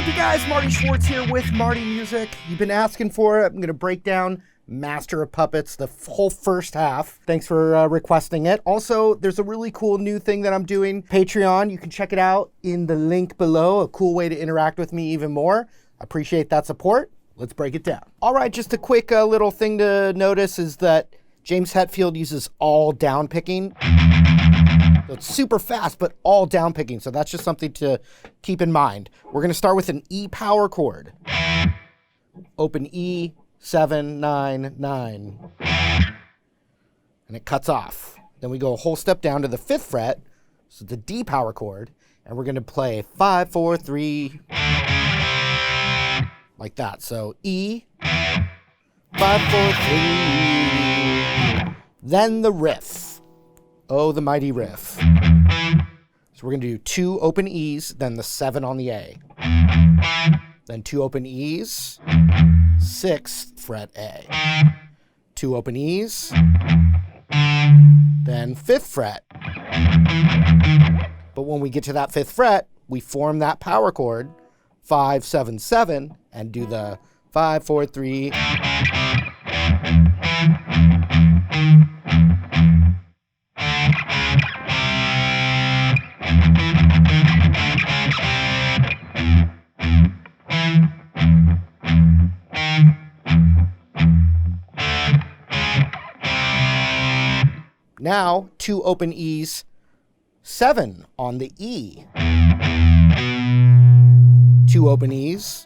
Hey guys, Marty Schwartz here with Marty Music. You've been asking for it. I'm going to break down Master of Puppets, the whole first half. Thanks for requesting it. Also, there's a really cool new thing that I'm doing. Patreon, you can check it out in the link below. A cool way to interact with me even more. Appreciate that support. Let's break it down. All right, just a quick little thing to notice is that James Hetfield uses all down picking. So it's super fast, but all down picking. So that's just something to keep in mind. We're going to start with an E power chord. Open E, 7, 9, 9. And it cuts off. Then we go a whole step down to the 5th fret. So the D power chord. And we're going to play 5, 4, 3. Like that. So E, 5, 4, 3. Then the riff. Oh, the mighty riff. So we're going to do 2 open E's, then the 7 on the A. Then 2 open E's, 6th fret A. 2 open E's, then 5th fret. But when we get to that 5th fret, we form that power chord, 5, 7, 7, and do the 5, 4, 3. Now, 2 open E's, 7 on the E. 2 open E's,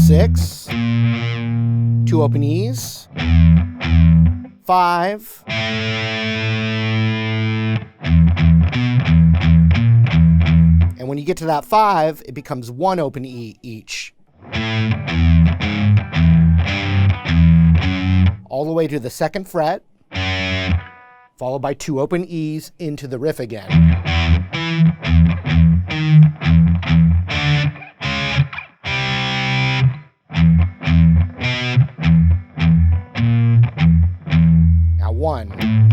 6. 2 open E's, 5. And when you get to that 5, it becomes 1 open E each. All the way to the 2nd fret. Followed by 2 open E's into the riff again. Now 1.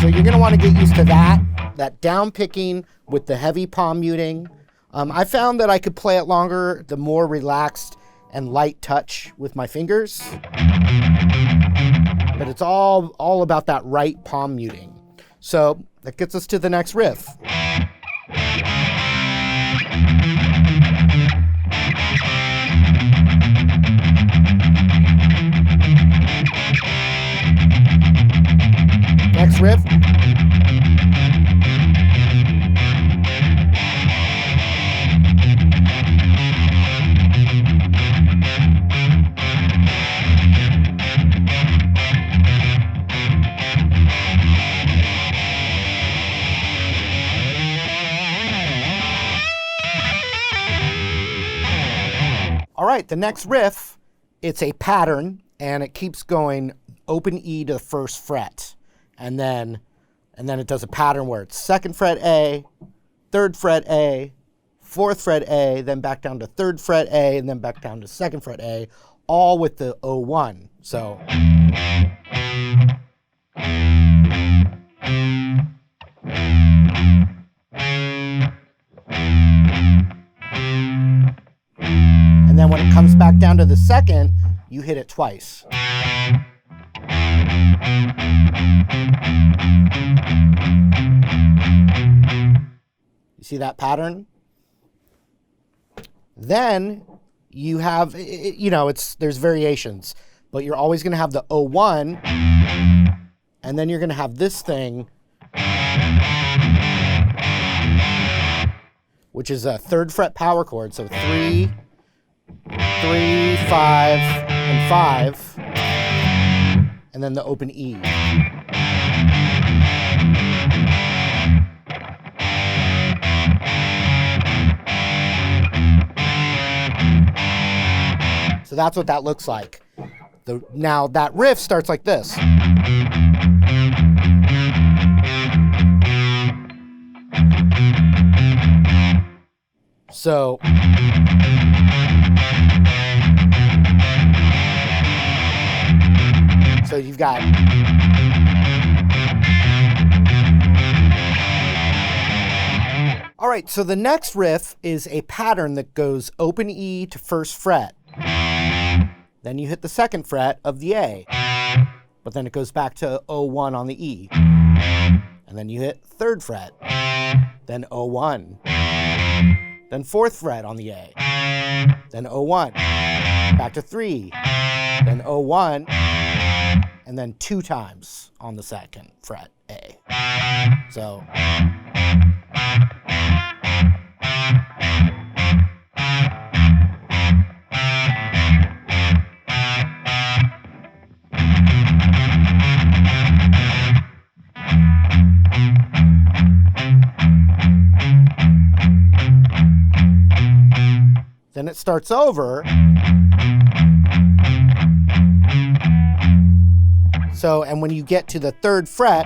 So you're going to want to get used to that down picking with the heavy palm muting. I found that I could play it longer, the more relaxed and light touch with my fingers. But it's all about that right palm muting. So that gets us to the next riff. Next riff. All right, the next riff, it's a pattern, and it keeps going open E to the 1st fret. And then it does a pattern where it's 2nd fret A, 3rd fret A, 4th fret A, then back down to 3rd fret A, and then back down to 2nd fret A, all with the 01. So. And then when it comes back down to the 2nd, you hit it twice. You see that pattern? Then you have, there's variations, but you're always going to have the 01, and then you're going to have this thing, which is a 3rd fret power chord. So 3, 3, 5, and 5. and then the open E. So that's what that looks like. Now that riff starts like this. So you've got all right, so the next riff is a pattern that goes open E to first fret. Then you hit the second fret of the A, but then it goes back to O1 on the E. And then you hit third fret, then O1, then fourth fret on the A, then O1, back to 3, then O1, and then 2 times on the second fret A. So. Then it starts over. So, and when you get to the third fret,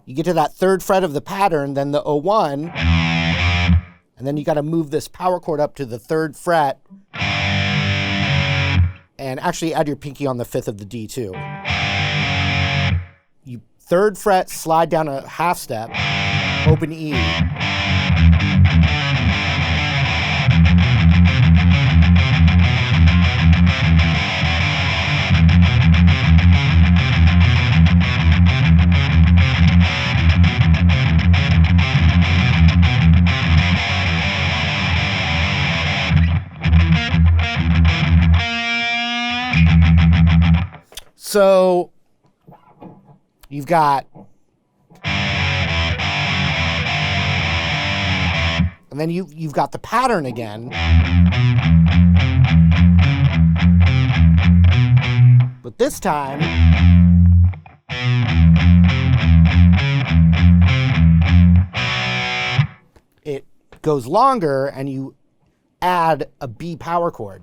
you get to that third fret of the pattern, then the O1, and then you got to move this power chord up to the third fret, and actually add your pinky on the 5th of the D too. You third fret, slide down a half step, open E. So you've got, and then you've got the pattern again, but this time it goes longer and you add a B power chord,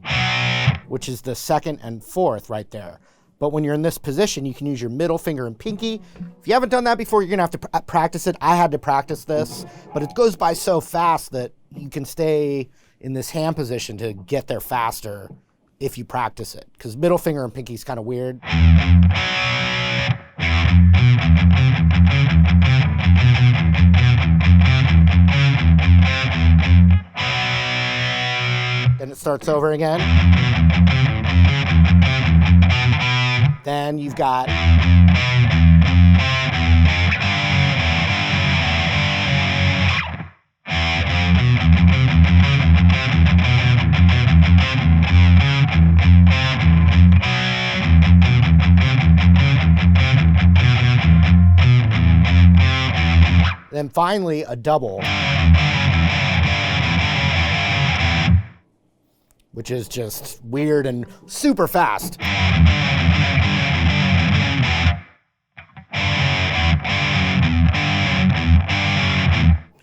which is the 2nd and 4th right there. But when you're in this position, you can use your middle finger and pinky. If you haven't done that before, you're gonna have to practice it. I had to practice this, but it goes by so fast that you can stay in this hand position to get there faster if you practice it. Because middle finger and pinky is kind of weird. Then it starts over again. Then you've got then finally a double, which is just weird and super fast.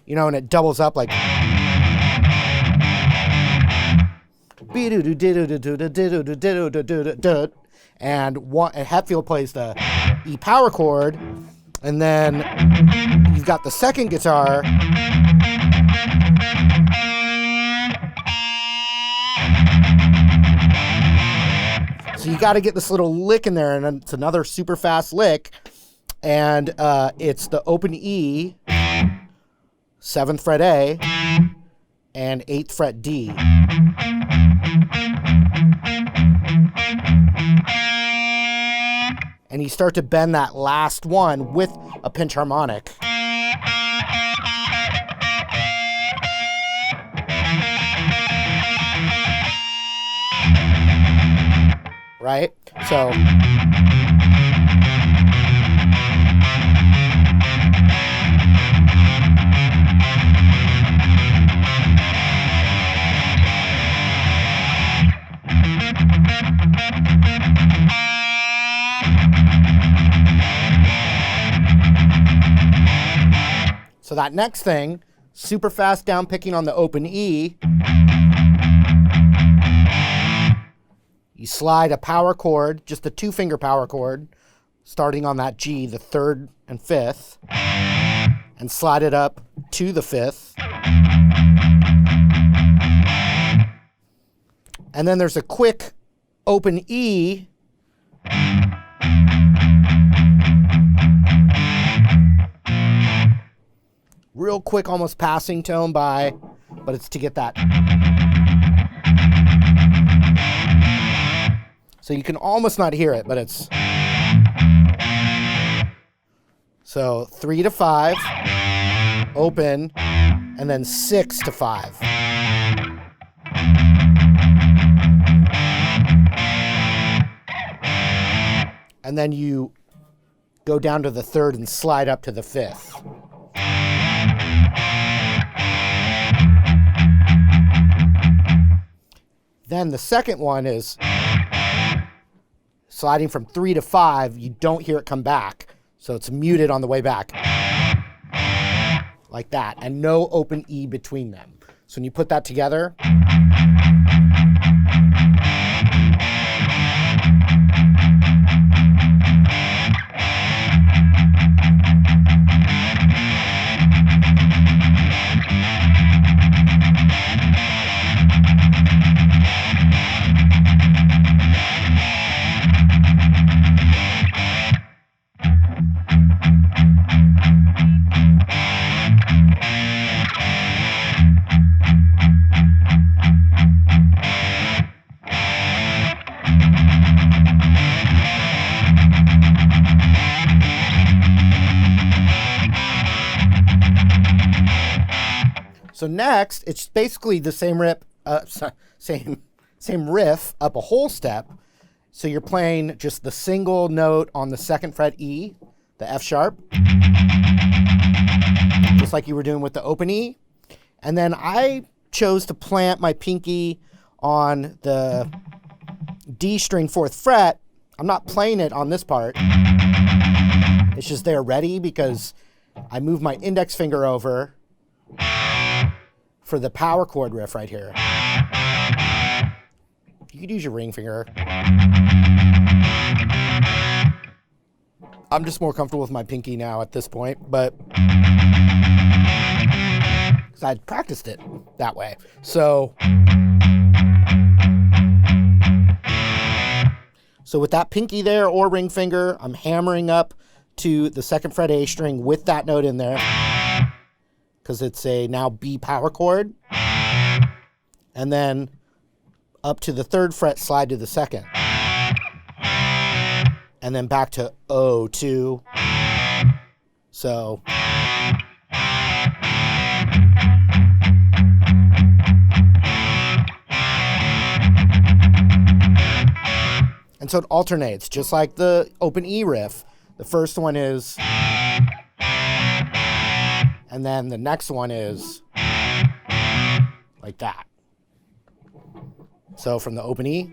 You know, and it doubles up like. And Hetfield plays the E power chord, and then you've got the second guitar. So you got to get this little lick in there, and it's another super fast lick, and it's the open E, 7th fret A, and 8th fret D. And you start to bend that last one with a pinch harmonic. Right? So. So that next thing, super fast down picking on the open E. You slide a power chord, just a 2-finger power chord, starting on that G, the 3rd and 5th, and slide it up to the 5th. And then there's a quick open E. Real quick, almost passing tone by, but it's to get that. So you can almost not hear it, but it's. So 3 to 5, open, and then 6 to 5. And then you go down to the 3rd and slide up to the 5th. Then the second one is sliding from 3 to 5. You don't hear it come back, so it's muted on the way back. Like that, and no open E between them. So when you put that together, so next, it's basically the same same riff up a whole step. So you're playing just the single note on the 2nd fret E, the F sharp, just like you were doing with the open E. And then I chose to plant my pinky on the D string 4th fret. I'm not playing it on this part. It's just there ready because I move my index finger over for the power chord riff right here. You could use your ring finger. I'm just more comfortable with my pinky now at this point, but because I'd practiced it that way. So with that pinky there or ring finger, I'm hammering up to the 2nd fret A string with that note in there, because it's a now B power chord. And then up to the 3rd fret, slide to the 2nd. And then back to O2. So. And so it alternates, just like the open E riff. The first one is, and then the next one is like that. So from the open E.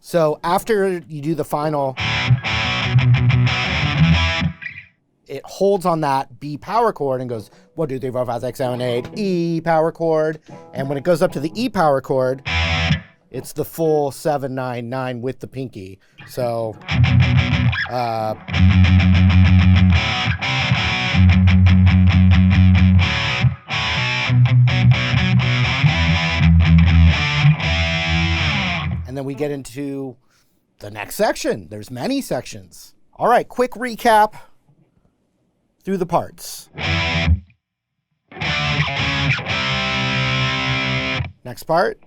So after you do the final, it holds on that B power chord and goes 1, 2, 3, 4, 5, 6, 7, 8, E power chord. And when it goes up to the E power chord, it's the full 7, 9, 9 with the pinky. So and then we get into the next section. There's many sections. All right, quick recap through the parts. Next part.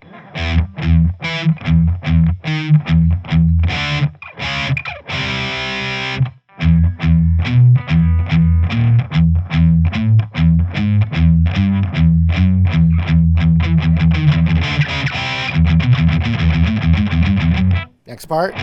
next part.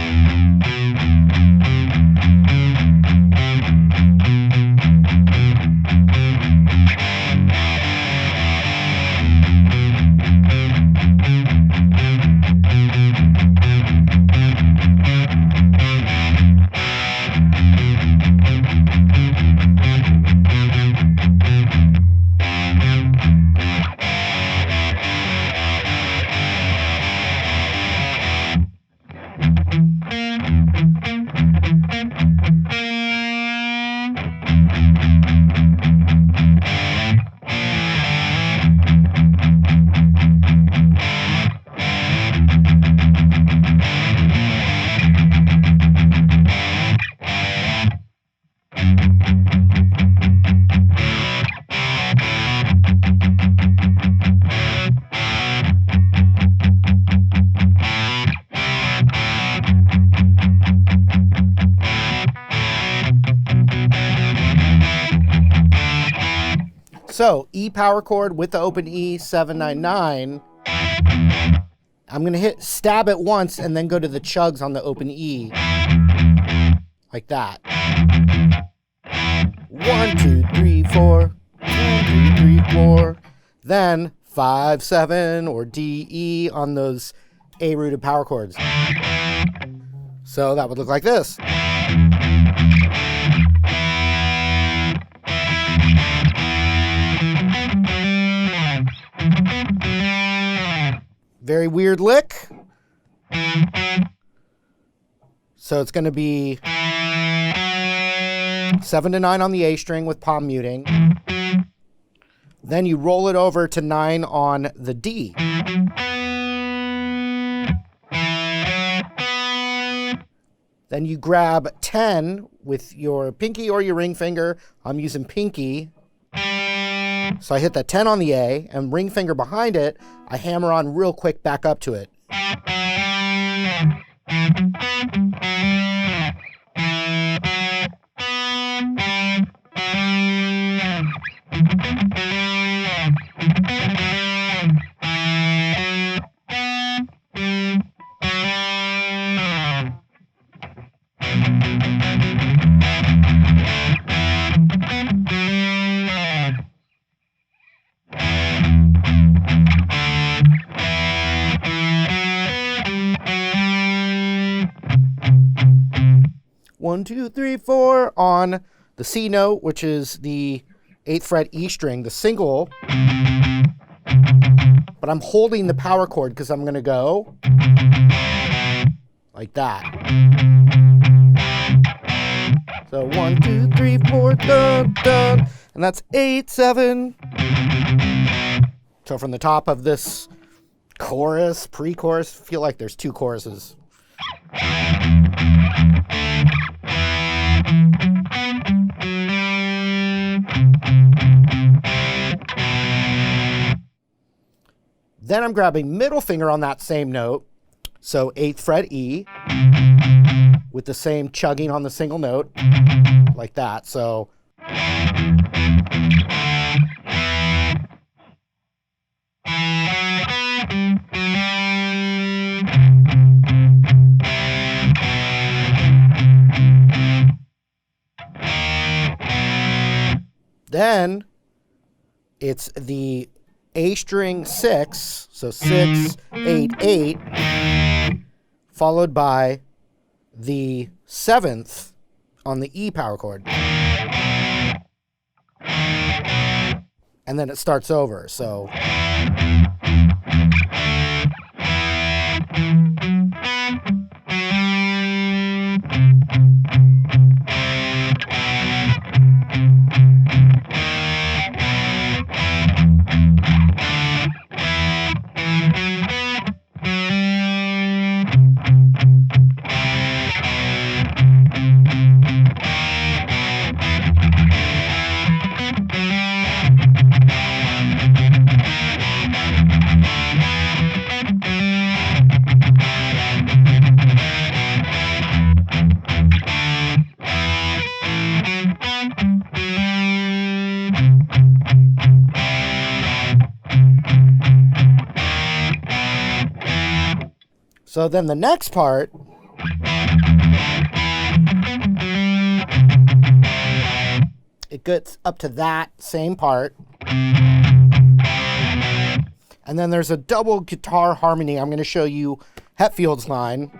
So E power chord with the open E, 799. I'm going to stab it once and then go to the chugs on the open E. Like that. 1, 2, 3, 4. 1, 2, 3, 4. Then 5, 7 or D, E on those A rooted power chords. So that would look like this. Very weird lick. So it's going to be 7 to 9 on the A string with palm muting. Then you roll it over to 9 on the D. Then you grab 10 with your pinky or your ring finger. I'm using pinky. So I hit that 10 on the A, and ring finger behind it, I hammer on real quick back up to it. One, two, three, four on the C note, which is the 8th fret E string, the single. But I'm holding the power chord because I'm going to go like that. So 1, 2, 3, 4, dun, dun, and that's 8, 7. So from the top of this chorus, pre-chorus, feel like there's 2 choruses. Then I'm grabbing middle finger on that same note, so 8th fret E, with the same chugging on the single note, like that. So then it's the A string 6, so 6, 8, 8, followed by the 7th on the E power chord. And then it starts over, so. So then the next part It gets up to that same part. And then there's a double guitar harmony. I'm going to show you Hetfield's line.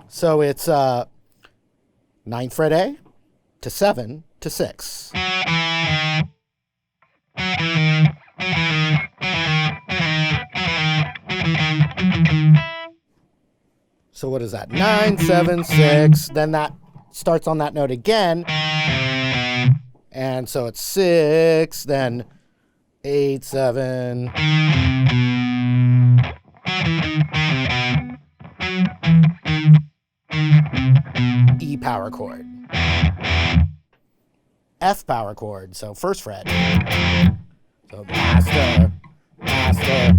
So it's 9th fret A to 7 to 6. So what is that? 9, 7, 6. Then that starts on that note again. And so it's 6, then 8, 7. E power chord. F power chord. So first fret. So master, master.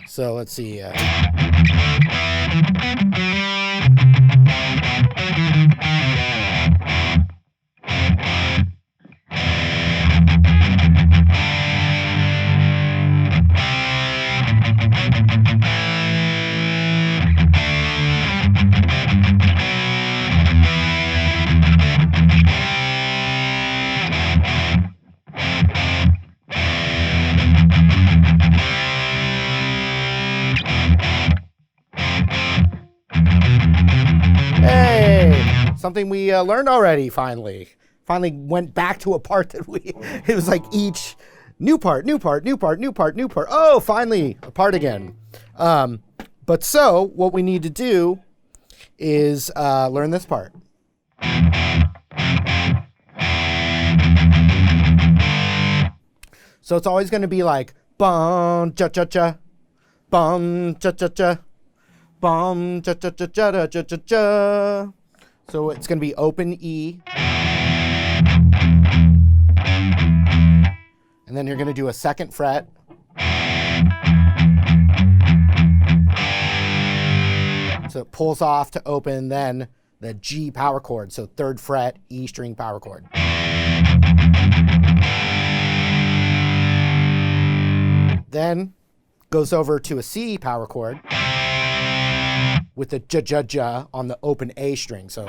So let's see. Something we learned already, finally. Finally went back to a part that it was like each new part, new part, new part, new part, new part. Oh, finally, a part again. But so, what we need to do is learn this part. So it's always going to be like, bum, cha-cha-cha, bum, cha-cha-cha, bum, cha-cha-cha, cha-cha-cha. So it's going to be open E. And then you're going to do a 2nd fret. So it pulls off to open then the G power chord. So 3rd fret, E string power chord. Then goes over to a C power chord with the ja-ja-ja on the open A string. So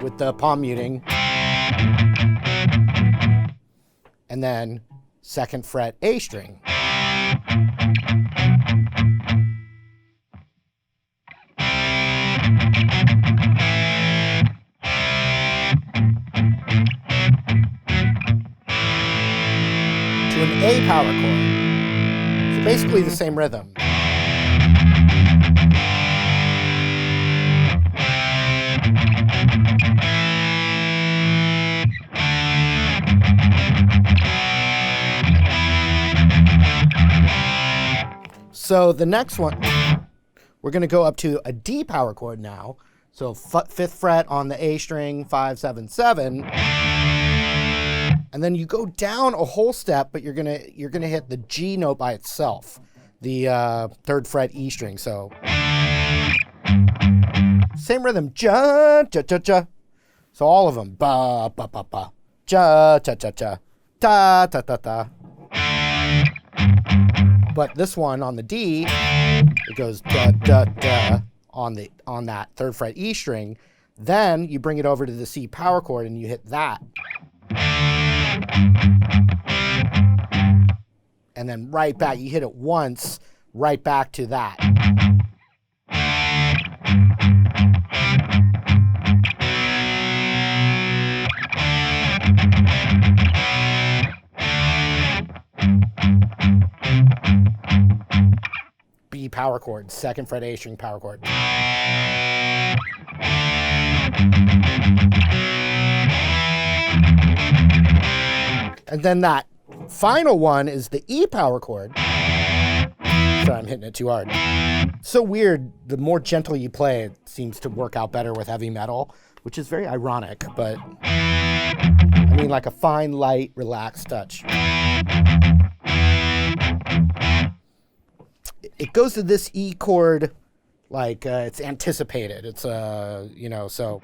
with the palm muting. And then 2nd fret A string. To an A power chord. So basically the same rhythm. So the next one, we're going to go up to a D power chord now. So 5th fret on the A string, 5, 7, 7. And then you go down a whole step, but you're gonna hit the G note by itself, the 3rd fret E string. So same rhythm, ja ja ja ja. So all of them, ba ba ba ba, ja ja ja ja, ta ta ta ta. But this one on the D, it goes da da da on that 3rd fret E string. Then you bring it over to the C power chord and you hit that. And then right back, you hit it once, right back to that. B power chord, 2nd fret A string power chord. And then that final one is the E power chord. Sorry, I'm hitting it too hard. So weird, the more gentle you play, it seems to work out better with heavy metal, which is very ironic, but I mean like a fine, light, relaxed touch. It goes to this E chord like it's anticipated. It's, so.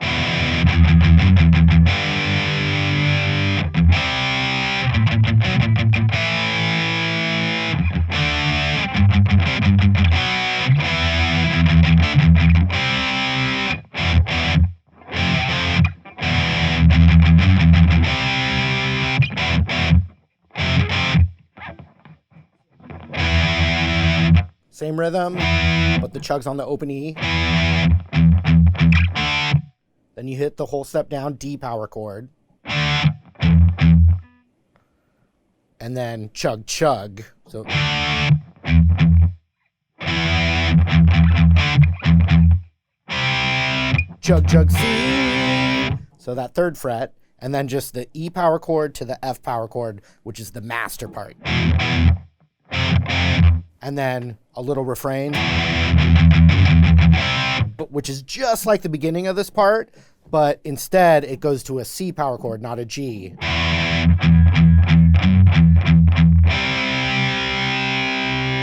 same rhythm, but the chug's on the open E. Then you hit the whole step down D power chord. And then chug, chug. So chug, chug, C. So that third fret. And then just the E power chord to the F power chord, which is the master part. And then a little refrain, which is just like the beginning of this part, but instead it goes to a C power chord, not a G.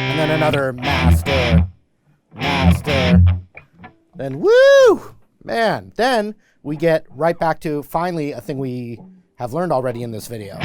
And then another master, master. Then woo! Man, then we get right back to finally a thing we have learned already in this video.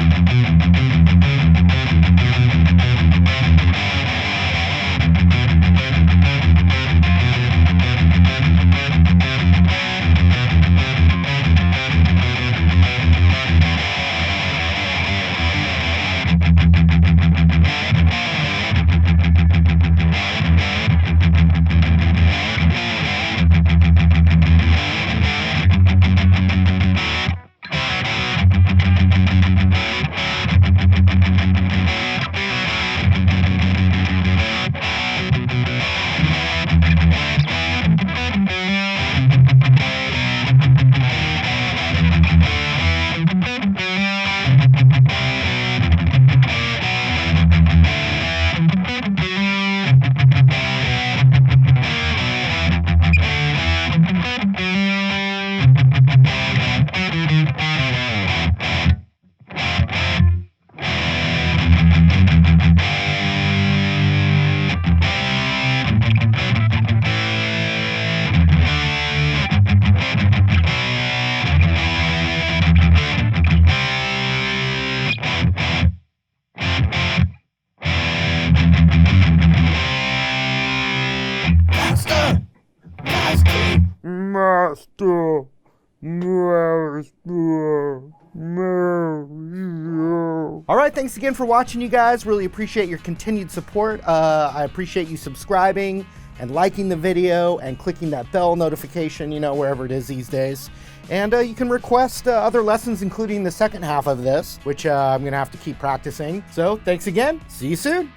All right, thanks again for watching, you guys. Really appreciate your continued support. I appreciate you subscribing and liking the video and clicking that bell notification, you know, wherever it is these days. And you can request other lessons, including the second half of this, which I'm gonna have to keep practicing. So thanks again. See you soon.